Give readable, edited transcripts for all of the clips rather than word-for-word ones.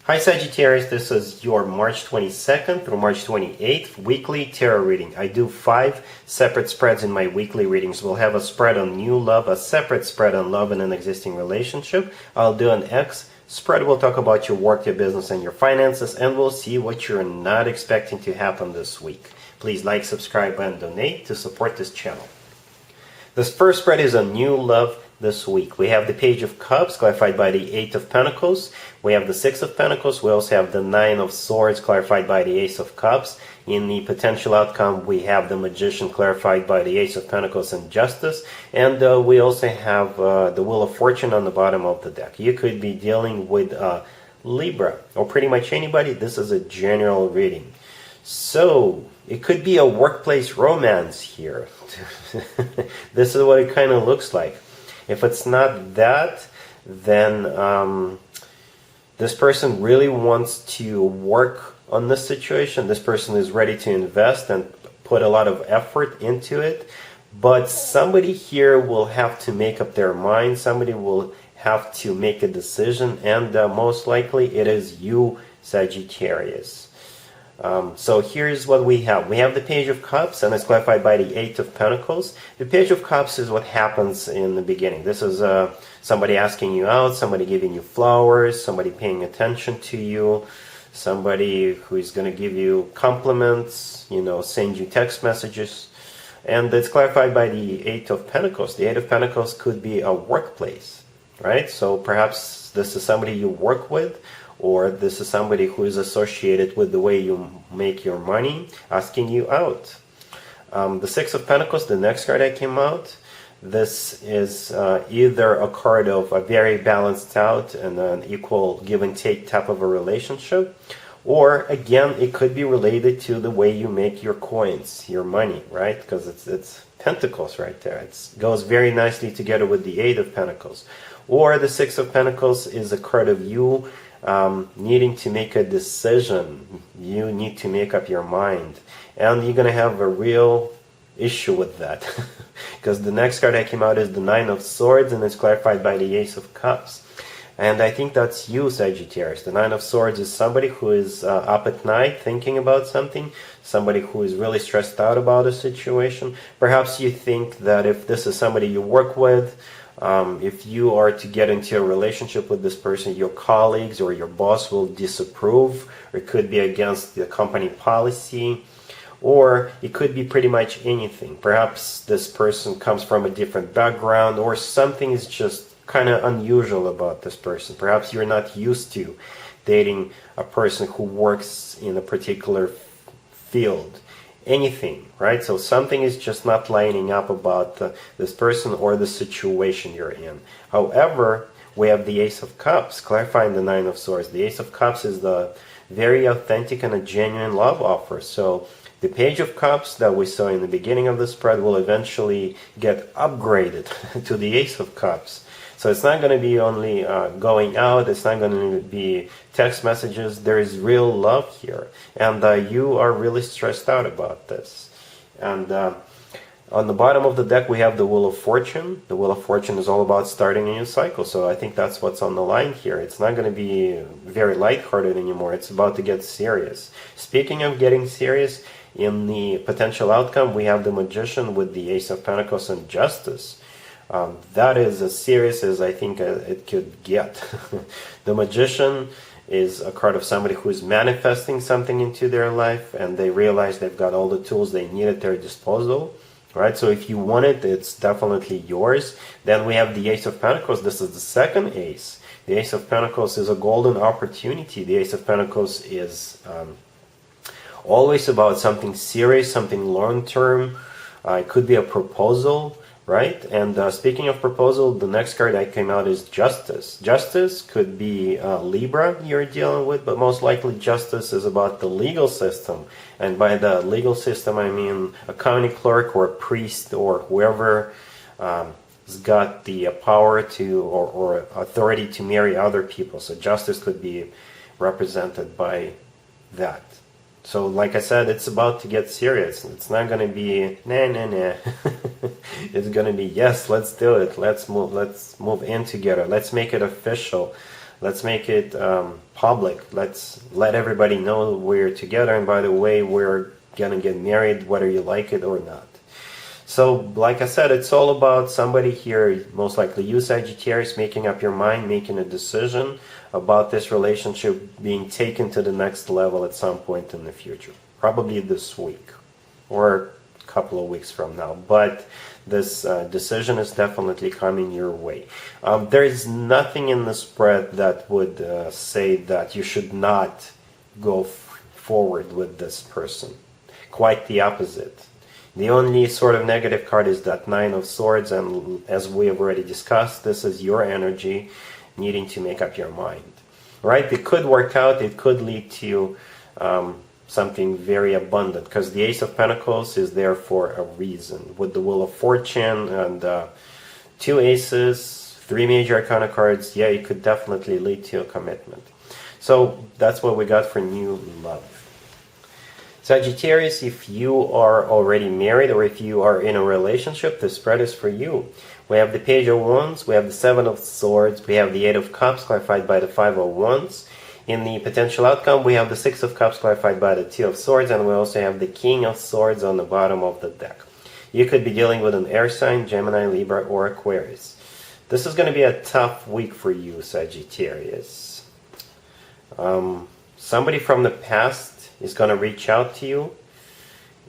Hi Sagittarius, this is your March 22nd through March 28th weekly tarot reading. I do 5 separate spreads in my weekly readings. We'll have a spread on new love, a separate spread on love in an existing relationship. I'll do an X spread. We'll talk about your work, your business, and your finances, and we'll see what you're not expecting to happen this week. Please like, subscribe, and donate to support this channel. This first spread is on new love this week. We have the Page of Cups, clarified by the Eight of Pentacles. We have the Six of Pentacles. We also have the Nine of Swords, clarified by the Ace of Cups. In the potential outcome, we have the Magician, clarified by the Ace of Pentacles and Justice. And we also have the Wheel of Fortune on the bottom of the deck. You could be dealing with Libra, or pretty much anybody. This is a general reading. So, it could be a workplace romance here. This is what it kind of looks like. If it's not that, then this person really wants to work on this situation. This person is ready to invest and put a lot of effort into it. But somebody here will have to make up their mind. Somebody will have to make a decision. And most likely it is you, Sagittarius. So here's what we have. We have the Page of Cups, and it's clarified by the Eight of Pentacles. The Page of Cups is what happens in the beginning. This is somebody asking you out, somebody giving you flowers, somebody paying attention to you, somebody who is going to give you compliments, send you text messages. And it's clarified by the Eight of Pentacles. The Eight of Pentacles could be a workplace, right? So perhaps this is somebody you work with, or this is somebody who is associated with the way you make your money, asking you out. The Six of Pentacles, the next card that came out, this is either a card of a very balanced out and an equal give and take type of a relationship, or again, it could be related to the way you make your coins, your money, right? Because it's Pentacles right there. It goes very nicely together with the Eight of Pentacles. Or the Six of Pentacles is a card of you needing to make a decision. You need to make up your mind, and you're gonna have a real issue with that because the next card that came out is the Nine of Swords, and it's clarified by the Ace of Cups. And I think that's you, Sagittarius. The Nine of Swords is somebody who is up at night thinking about something, somebody who is really stressed out about a situation. Perhaps you think that if this is somebody you work with, if you are to get into a relationship with this person, your colleagues or your boss will disapprove, or it could be against the company policy, or it could be pretty much anything. Perhaps this person comes from a different background, or something is just kind of unusual about this person. Perhaps you're not used to dating a person who works in a particular field. Anything, right? So something is just not lining up about this person or the situation you're in. However, we have the Ace of Cups, clarifying the Nine of Swords. The Ace of Cups is the very authentic and a genuine love offer. So the Page of Cups that we saw in the beginning of the spread will eventually get upgraded to the Ace of Cups. So it's not going to be only going out, it's not going to be text messages, there is real love here. And you are really stressed out about this. And on the bottom of the deck we have the Wheel of Fortune. The Wheel of Fortune is all about starting a new cycle. So I think that's what's on the line here. It's not going to be very lighthearted anymore, it's about to get serious. Speaking of getting serious, in the potential outcome we have the Magician with the Ace of Pentacles and Justice. That is as serious as I think it could get. The Magician is a card of somebody who is manifesting something into their life, and they realize they've got all the tools they need at their disposal, right? So if you want it, it's definitely yours. Then we have the Ace of Pentacles. This is the second ace. The Ace of Pentacles is a golden opportunity. The Ace of Pentacles is always about something serious, something long-term. It could be a proposal, right? And speaking of proposal, the next card that came out is Justice. Justice could be Libra you're dealing with, but most likely Justice is about the legal system. And by the legal system, I mean a county clerk or a priest or whoever has got the power to or authority to marry other people. So Justice could be represented by that. So like I said, it's about to get serious. It's not going to be nah. It's going to be yes, let's do it. Let's move in together. Let's make it official. Let's make it public. Let's let everybody know we're together, and by the way, we're gonna get married whether you like it or not. So, like I said, it's all about somebody here, most likely you, Sagittarius, making up your mind, making a decision about this relationship being taken to the next level at some point in the future. Probably this week or a couple of weeks from now. But this decision is definitely coming your way. There is nothing in the spread that would say that you should not go forward with this person. Quite the opposite. The only sort of negative card is that Nine of Swords, and as we have already discussed, this is your energy needing to make up your mind. Right? It could work out, it could lead to something very abundant, because the Ace of Pentacles is there for a reason. With the Wheel of Fortune and 2 aces, 3 major arcana cards, yeah, it could definitely lead to a commitment. So that's what we got for new love. Sagittarius, if you are already married or if you are in a relationship, the spread is for you. We have the Page of Wands, we have the Seven of Swords, we have the Eight of Cups clarified by the Five of Wands. In the potential outcome, we have the Six of Cups clarified by the Two of Swords, and we also have the King of Swords on the bottom of the deck. You could be dealing with an air sign, Gemini, Libra, or Aquarius. This is going to be a tough week for you, Sagittarius. Somebody from the past is going to reach out to you,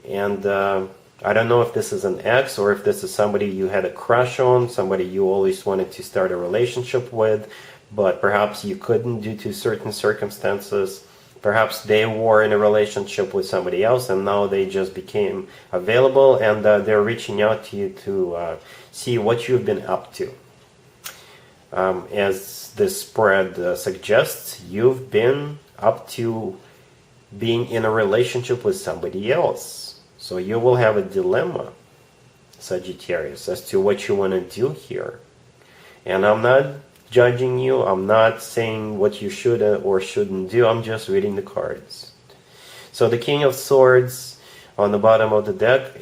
and I don't know if this is an ex or if this is somebody you had a crush on, somebody you always wanted to start a relationship with, but perhaps you couldn't due to certain circumstances. Perhaps they were in a relationship with somebody else and now they just became available, and they're reaching out to you to see what you've been up to. As this spread suggests, you've been up to being in a relationship with somebody else. So you will have a dilemma, Sagittarius, as to what you want to do here. And I'm not judging you, I'm not saying what you should or shouldn't do, I'm just reading the cards. So the King of Swords on the bottom of the deck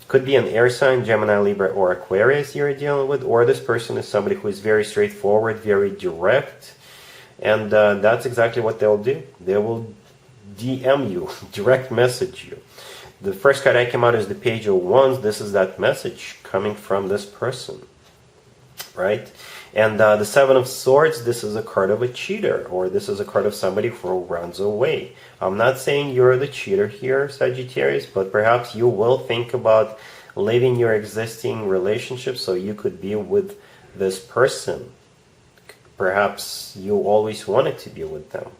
could be an air sign, Gemini, Libra, or Aquarius you're dealing with, or this person is somebody who is very straightforward, very direct, and that's exactly what they'll do. They will DM you, direct message you. The first card I came out is the Page of Wands. This is that message coming from this person, right? And the Seven of Swords, this is a card of a cheater, or this is a card of somebody who runs away. I'm not saying you're the cheater here, Sagittarius, but perhaps you will think about leaving your existing relationship so you could be with this person. Perhaps you always wanted to be with them.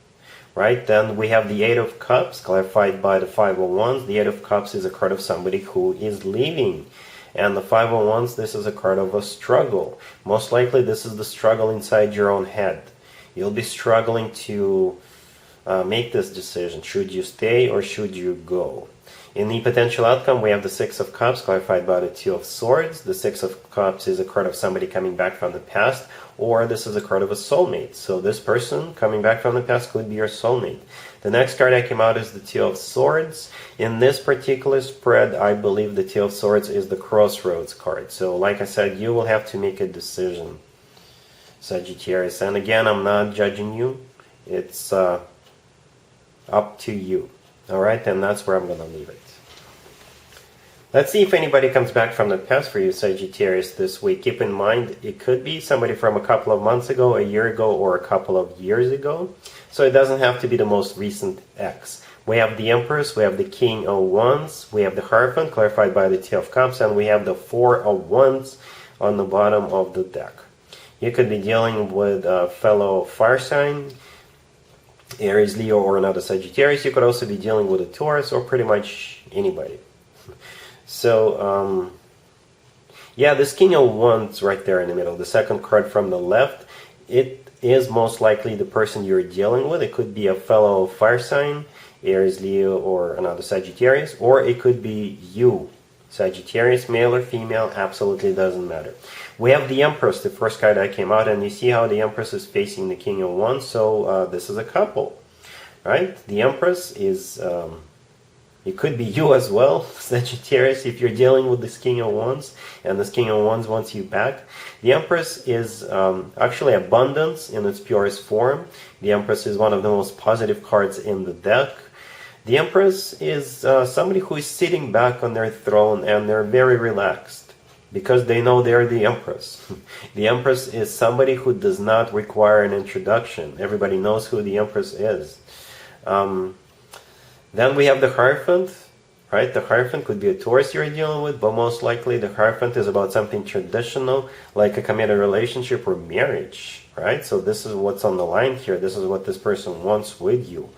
Right, then we have the Eight of Cups, clarified by the Five of Wands. The Eight of Cups is a card of somebody who is leaving. And the Five of Wands, this is a card of a struggle. Most likely this is the struggle inside your own head. You'll be struggling to make this decision. Should you stay or should you go? In the potential outcome, we have the Six of Cups, clarified by the Two of Swords. The Six of Cups is a card of somebody coming back from the past, or this is a card of a soulmate. So this person coming back from the past could be your soulmate. The next card I came out is the Two of Swords. In this particular spread, I believe the Two of Swords is the Crossroads card. So like I said, you will have to make a decision, Sagittarius. And again, I'm not judging you. It's up to you. Alright, and that's where I'm going to leave it. Let's see if anybody comes back from the past for you, Sagittarius, this week. Keep in mind, it could be somebody from a couple of months ago, a year ago, or a couple of years ago. So it doesn't have to be the most recent ex. We have the Empress, we have the King of Wands, we have the Hierophant, clarified by the Two of Cups, and we have the Four of Wands on the bottom of the deck. You could be dealing with a fellow fire sign, Aries, Leo, or another Sagittarius. You could also be dealing with a Taurus or pretty much anybody. So, yeah, this King of Wands right there in the middle, the second card from the left, it is most likely the person you're dealing with. It could be a fellow fire sign, Aries, Leo, or another Sagittarius, or it could be you, Sagittarius, male or female, absolutely doesn't matter. We have the Empress, the first card that came out, and you see how the Empress is facing the King of Wands, so this is a couple, right? The Empress is, It could be you as well, Sagittarius, if you're dealing with this King of Wands, and this King of Wands wants you back. The Empress is actually abundance in its purest form. The Empress is one of the most positive cards in the deck. The Empress is somebody who is sitting back on their throne and they're very relaxed because they know they're the Empress. The Empress is somebody who does not require an introduction. Everybody knows who the Empress is. Then we have the Hierophant, right? The Hierophant could be a Taurus you're dealing with, but most likely the Hierophant is about something traditional, like a committed relationship or marriage, right? So this is what's on the line here. This is what this person wants with you,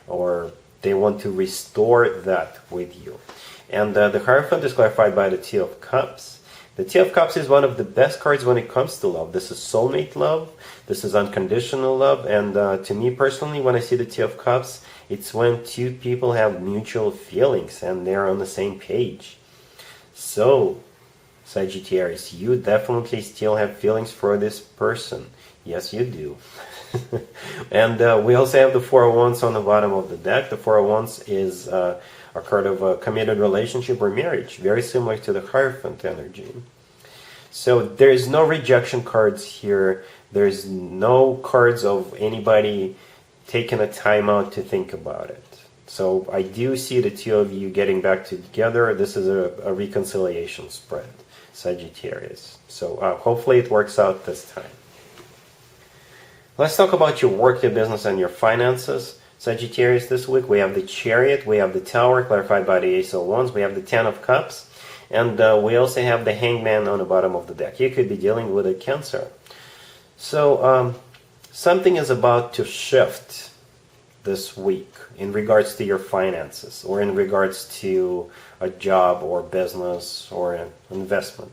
or they want to restore that with you. And the Hierophant is clarified by the Two of Cups. The Two of Cups is one of the best cards when it comes to love. This is soulmate love. This is unconditional love. And to me personally, when I see the Two of Cups, it's when two people have mutual feelings and they're on the same page. So, Sagittarius, you definitely still have feelings for this person. Yes, you do. And we also have the Four of Wands on the bottom of the deck. The Four of Wands is a card of a committed relationship or marriage, very similar to the Hierophant energy. So there is no rejection cards here. There's no cards of anybody taking a time out to think about it. So I do see the two of you getting back together. This is a reconciliation spread, Sagittarius. So hopefully it works out this time. Let's talk about your work, your business, and your finances. Sagittarius, this week we have the Chariot, we have the Tower, clarified by the Ace of Wands, we have the Ten of Cups, and we also have the Hangman on the bottom of the deck. You could be dealing with a Cancer. So something is about to shift this week in regards to your finances, or in regards to a job or business or an investment.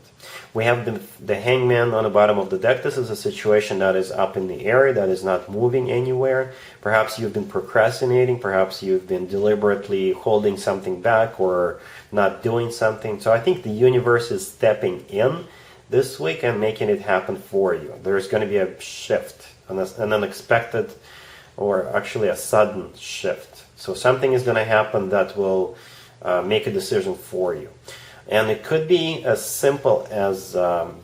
We have the Hangman on the bottom of the deck. This is a situation that is up in the air, that is not moving anywhere. Perhaps you've been procrastinating, perhaps you've been deliberately holding something back or not doing something. So I think the universe is stepping in this week and making it happen for you. There's going to be a shift, an unexpected, or actually a sudden shift. So something is going to happen that will make a decision for you. And it could be as simple as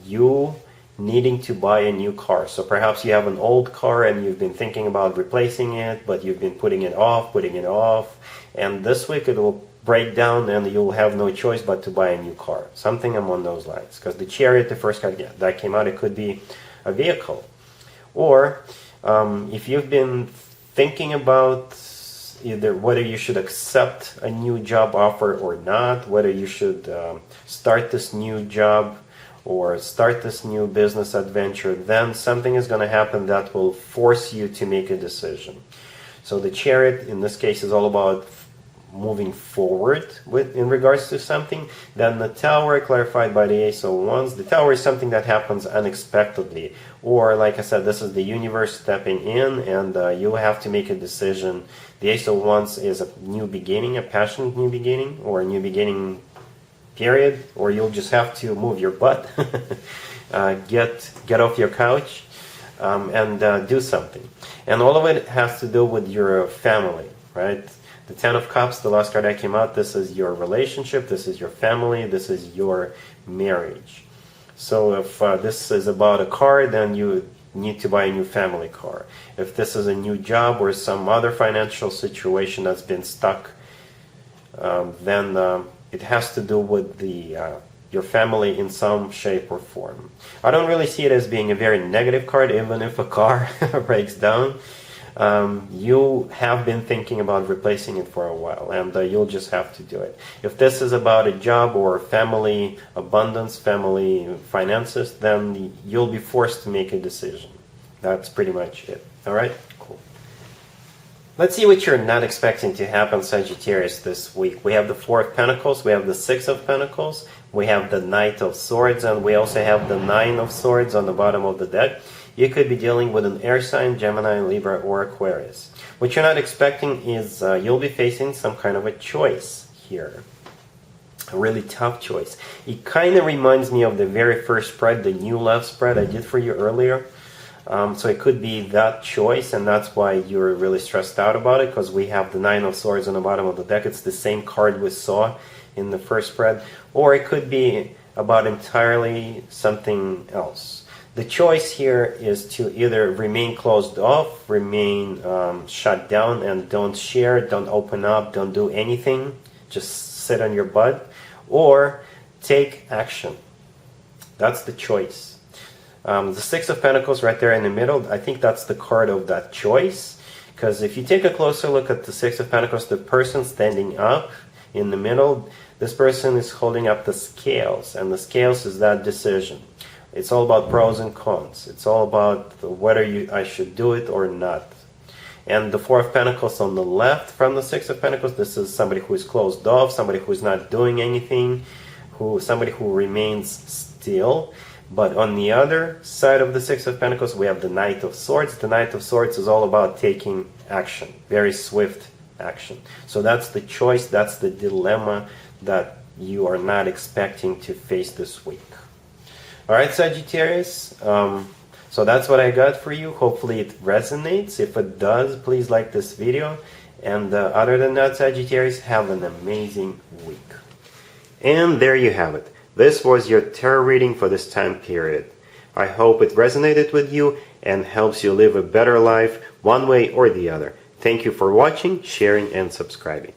you needing to buy a new car. So perhaps you have an old car and you've been thinking about replacing it, but you've been putting it off. And this week it will break down and you'll have no choice but to buy a new car. Something along those lines. Because the Chariot, the first card that came out, it could be a vehicle. Or if you've been thinking about either whether you should accept a new job offer or not, whether you should start this new job or start this new business adventure, then something is going to happen that will force you to make a decision. So the Chariot in this case is all about moving forward in regards to something. Then the Tower, clarified by the Ace of Wands. The Tower is something that happens unexpectedly, or like I said, this is the universe stepping in and you'll have to make a decision. The Ace of Wands is a new beginning, a passionate new beginning, or a new beginning period, or you'll just have to move your butt, get off your couch and do something. And all of it has to do with your family, right? The Ten of Cups, the last card that came out, this is your relationship, this is your family, this is your marriage. So if this is about a car, then you need to buy a new family car. If this is a new job or some other financial situation that's been stuck, then it has to do with your family in some shape or form. I don't really see it as being a very negative card, even if a car breaks down. You have been thinking about replacing it for a while, and you'll just have to do it. If this is about a job or family abundance, family finances, then you'll be forced to make a decision. That's pretty much it. All right? Cool. Let's see what you're not expecting to happen, Sagittarius, this week. We have the Four of Pentacles, we have the Six of Pentacles, we have the Knight of Swords, and we also have the Nine of Swords on the bottom of the deck. You could be dealing with an air sign, Gemini, Libra, or Aquarius. What you're not expecting is you'll be facing some kind of a choice here. A really tough choice. It kind of reminds me of the very first spread, the New Love spread I did for you earlier. So it could be that choice, and that's why you're really stressed out about it, because we have the Nine of Swords on the bottom of the deck. It's the same card we saw in the first spread. Or it could be about entirely something else. The choice here is to either remain closed off, remain shut down, and don't share, don't open up, don't do anything, just sit on your butt, or take action. That's the choice. The Six of Pentacles right there in the middle, I think that's the card of that choice. Because if you take a closer look at the Six of Pentacles, the person standing up in the middle, this person is holding up the scales. And the scales is that decision. It's all about pros and cons. It's all about whether I should do it or not. And the Four of Pentacles on the left from the Six of Pentacles, this is somebody who is closed off, somebody who is not doing anything, somebody who remains still. But on the other side of the Six of Pentacles, we have the Knight of Swords. The Knight of Swords is all about taking action, very swift action. So that's the choice, that's the dilemma that you are not expecting to face this week. All right, Sagittarius. So that's what I got for you. Hopefully it resonates. If it does, please like this video. And other than that, Sagittarius, have an amazing week. And there you have it. This was your tarot reading for this time period. I hope it resonated with you and helps you live a better life one way or the other. Thank you for watching, sharing, and subscribing.